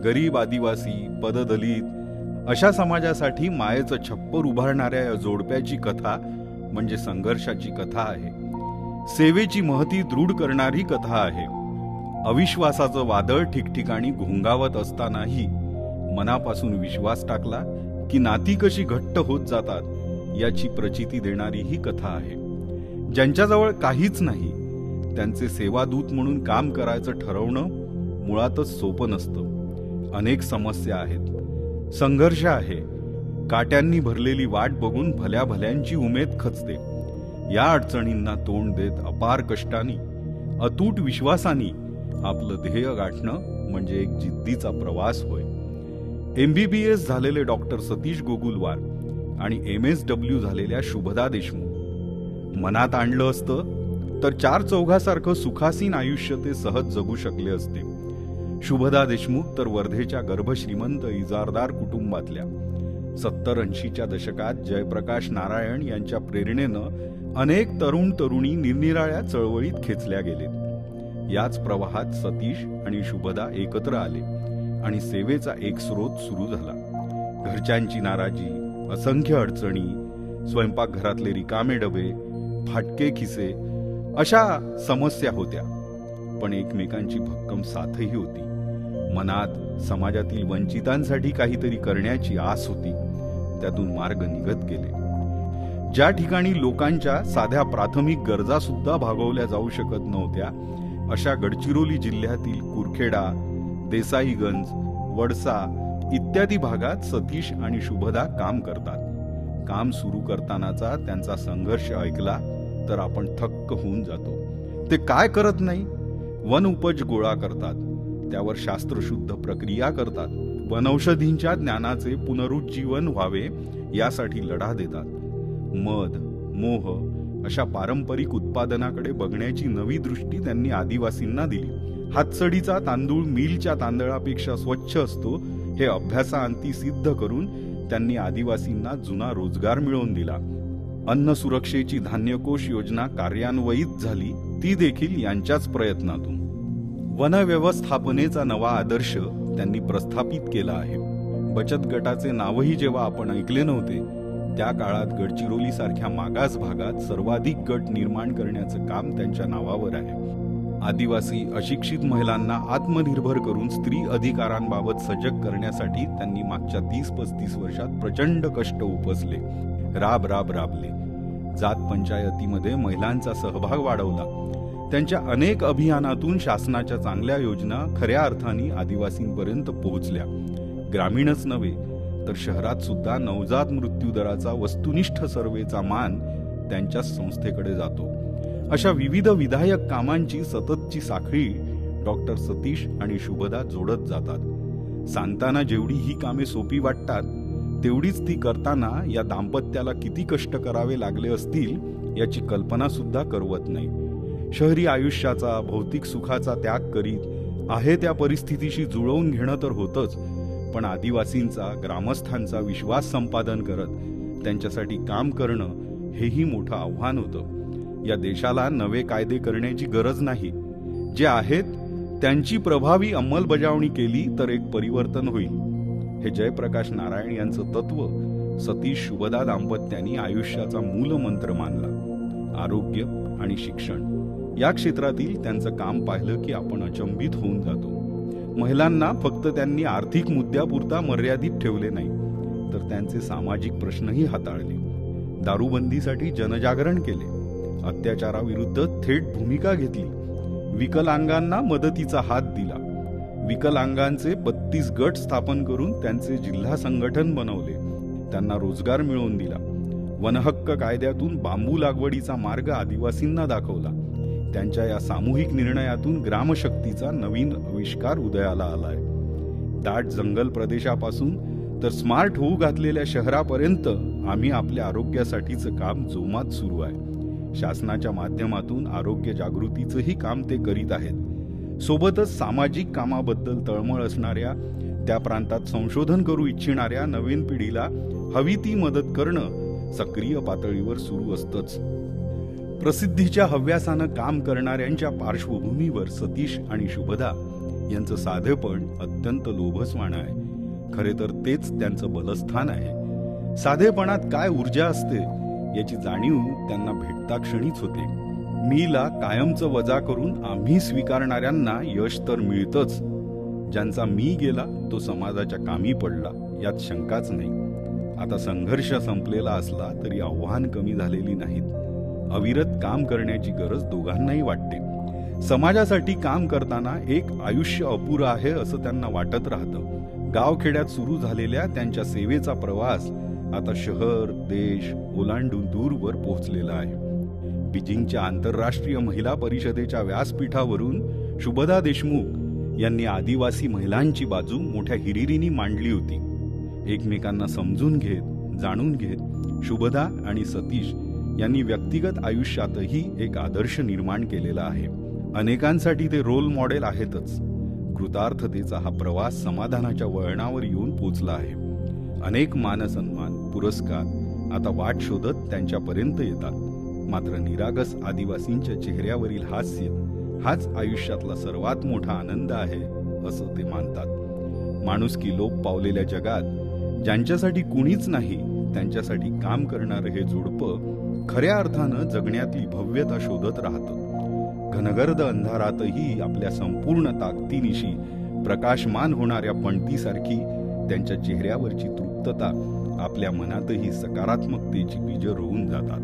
गरीब आदिवासी, पददलित अशा समाजासाठी मायेचं छप्पर उभारणाऱ्या या जोडप्याची कथा म्हणजे संघर्षाची कथा आहे. सेवेची महती दृढ करणारी कथा आहे. अविश्वासाचं वादळ ठिकठिकाणी घोंगावत असतानाही मनापासून विश्वास टाकला की नाती कशी घट्ट होत जातात याची प्रचिती देणारी ही कथा आहे. ज्यांच्याजवळ काहीच नाही त्यांचे सेवादूत म्हणून काम करायचं ठरवणं मुळातच सोपं नसतं. अनेक समस्या आहेत, संघर्ष आहे, काट्यांनी भरलेली वाट बघून भल्या भल्यांची उमेद खचते. या अडचणींना तोंड देत अपार कष्टानी, अतूट विश्वासानी आपलं ध्येय गाठणं म्हणजे एक जिद्दीचा प्रवास होय. MBBS झालेले डॉक्टर सतीश गोगुलवार आणि MSW झालेल्या शुभदा देशमुख मनात आणलं असतं तर चार चौघासारखं सुखासीन आयुष्य ते सहज जगू शकले असते. शुभदा देशमुख तर वर्धेच्या गर्भश्रीमंत इजारदार कुटुंबातल्या 70-80च्या दशकात जयप्रकाश नारायण यांच्या प्रेरणेनं अनेक तरुण तरुणी निरनिराळ्या चळवळीत खेचल्या गेलेत. याच प्रवाहात सतीश आणि शुभदा एकत्र आले आणि सेवेचा एक स्रोत सुरू झाला. घरच्यांची नाराजी, असंख्य अडचणी, स्वयंपाकघरातले रिकामे डबे, फाटके खिसे अशा समस्या होत्या. पण एकमेकांची भक्कम साथही होती. मनात समाजातील वंचितांसाठी काहीतरी करण्याची आस होती. त्यातून मार्ग निघत गेले. ज्या ठिकाणी लोकांच्या साध्या प्राथमिक गरजा सुद्धा भागवल्या जाऊ शकत नव्हत्या अशा गडचिरोली जिल्ह्यातील कुरखेडा, देसाईगंज, वडसा इत्यादी भागात सतीश आणि शुभदा काम करतात. काम सुरू करतानाचा त्यांचा संघर्ष ऐकला तर आपण थक्क होऊन जातो. ते काय करत नाही? वन उपज गोळा करतात, त्यावर शास्त्रशुद्ध प्रक्रिया करतात, वनौषधींच्या ज्ञानाचे पुनरुज्जीवन व्हावे यासाठी लढा देतात. मध, मोह अशा पारंपरिक उत्पादनाकडे बघण्याची नवी दृष्टी त्यांनी आदिवासींना दिली. हातसडीचा तांदूळ मिलच्या तांदळापेक्षा स्वच्छ असतो हे अभ्यासाअंती सिद्ध करून त्यांनी आदिवासींना जुना रोजगार मिळवून दिला. अन्न सुरक्षेची धान्यकोश योजना कार्यान्वयित झाली, ती देखील यांच्याच प्रयत्नातून. वन व्यवस्थापनेचा नवा आदर्श त्यांनी प्रस्थापित केला आहे. बचत गटाचे नावही जेव्हा आपण ऐकले नव्हते त्या काळात गडचिरोली सारख्या मागास भागात सर्वाधिक गट निर्माण करण्याचं काम त्यांच्या नावावर आहे. आदिवासी अशिक्षित महिलांना आत्मनिर्भर करून स्त्री अधिकारांबाबत सजग करण्यासाठी त्यांनी मागच्या 30-35 वर्षात प्रचंड कष्ट उपसले, राबले. जात पंचायतीमध्ये महिलांचा सहभाग वाढवला. त्यांच्या अनेक अभियानातून शासनाच्या चांगल्या योजना खऱ्या अर्थाने आदिवासींपर्यंत पोहोचल्या. ग्रामीणच नव्हे तर शहरात सुद्धा नवजात मृत्यू दराचा वस्तुनिष्ठ सर्वेचा मान त्यांच्या संस्थेकडे जातो. अशा विविध विधायक कामांची सततची साखळी डॉक्टर सतीश आणि शुभदा जोडत जातात. सांगताना जेवढी ही कामे सोपी वाटतात तेवढीच ती करताना या दाम्पत्याला किती कष्ट करावे लागले असतील याची कल्पना सुद्धा करवत नाही. शहरी आयुष्याचा, भौतिक सुखाचा त्याग करीत आहे त्या परिस्थितीशी जुळवून घेणं तर होतच, पण आदिवासींचा, ग्रामस्थांचा विश्वास संपादन करत त्यांच्यासाठी काम करणं हेही मोठं आव्हान होतं. या देशाला नवे कायदे करण्याची गरज नाही. जे आहेत त्यांची प्रभावी अंमलबजावणी केली तर एक परिवर्तन होईल. हे जयप्रकाश नारायण यांचं तत्व सतीश शुभदा दाम्पत्यांनी आयुष्याचा मूलमंत्र मानला. आरोग्य आणि शिक्षण या क्षेत्रातील त्यांचं काम पाहिलं की आपण अचंबित होऊन जातो. महिलांना फक्त त्यांनी आर्थिक मुद्द्यापुरता मर्यादित ठेवले नाही तर त्यांचे सामाजिक प्रश्नही हाताळले. दारूबंदीसाठी जनजागरण केले, अत्याचाराविरुद्ध थेट भूमिका घेतली, विकलांगांना मदतीचा हात दिला, विकलांगांचे 32 गट स्थापन करून त्यांचे जिल्हा संघटन बनवले, त्यांना रोजगार मिळवून दिला. वनहक्क कायद्यातून बांबू लागवडीचा मार्ग आदिवासींना दाखवला. त्यांच्या या सामूहिक निर्णयातून ग्रामशक्तीचा नवीन आविष्कार उदयाला आलाय. दाट जंगल प्रदेशापासून तर स्मार्ट होऊ घातलेल्या शहरापर्यंत आम्ही आपल्या आरोग्यासाठीचं काम जोमात सुरू आहे. शासनाच्या माध्यमातून आरोग्य जागृतीचंही काम ते करीत आहेत. सोबतच सामाजिक कामाबद्दल तळमळ असणाऱ्या, त्या प्रांतात संशोधन करू इच्छिणाऱ्या नवीन पिढीला हवी ती मदत करणं सक्रिय पातळीवर सुरू असतंच. प्रसिद्धीच्या हव्यासानं काम करणाऱ्यांच्या पार्श्वभूमीवर सतीश आणि शुभदा यांचं साधेपण अत्यंत लोभसवाणं आहे. खरे तर तेच त्यांचं बलस्थान आहे. साधेपणात काय ऊर्जा असते याची जाणीव त्यांना भेटता क्षणीच होते. मीला कायमचं वजा करून आम्ही स्वीकारणाऱ्यांना यश तर मिळतंच. ज्यांचा मी गेला तो समाजाच्या कामी पडला यात शंकाच नाही. आता संघर्ष संपलेला असला तरी आव्हान कमी झालेली नाहीत. अविरत काम करण्याची गरज दोघांनाही वाटते. समाजासाठी काम करताना एक आयुष्य अपुरं आहे असं त्यांना वाटत राहतं. गावखेड्यात सुरू झालेल्या त्यांच्या सेवेचा प्रवास आता शहर देश ओलांडून दूरवर पोहोचलेला आहे. बीजिंगच्या आंतरराष्ट्रीय महिला परिषदेच्या व्यासपीठावरून शुभदा देशमुख यांनी आदिवासी महिलांची बाजू मोठ्या हिरिरीने मांडली होती. एकमेकांना समजून घेत जाणून घेत शुभदा आणि सतीश यांनी व्यक्तिगत आयुष्यातही एक आदर्श निर्माण केलेला आहे. अनेकांसाठी ते रोल मॉडेल आहेतच. कृतार्थतेचा हा प्रवास समाधानाच्या वळणावर येऊन पोचला आहे. अनेक मानसन्मान पुरस्कार आता वाट शोधत त्यांच्यापर्यंत येतात. मात्र निरागस आदिवासींच्या चेहऱ्यावरील हास्य हाच आयुष्यातला सर्वात मोठा आनंद आहे असं ते मानतात. माणुसकी लोप पावलेल्या जगात ज्यांच्यासाठी कुणीच नाही त्यांच्यासाठी काम करणारं हे जोडपं खऱ्या अर्थानं जगण्यातली भव्यता शोधत राहतं. घनगर्द अंधारातही आपल्या संपूर्ण ताकदीनिशी प्रकाशमान होणाऱ्या पणतीसारखी त्यांच्या चेहऱ्यावरची तृप्तता आपल्या मनातही सकारात्मकतेची बीजं रोवून जातात.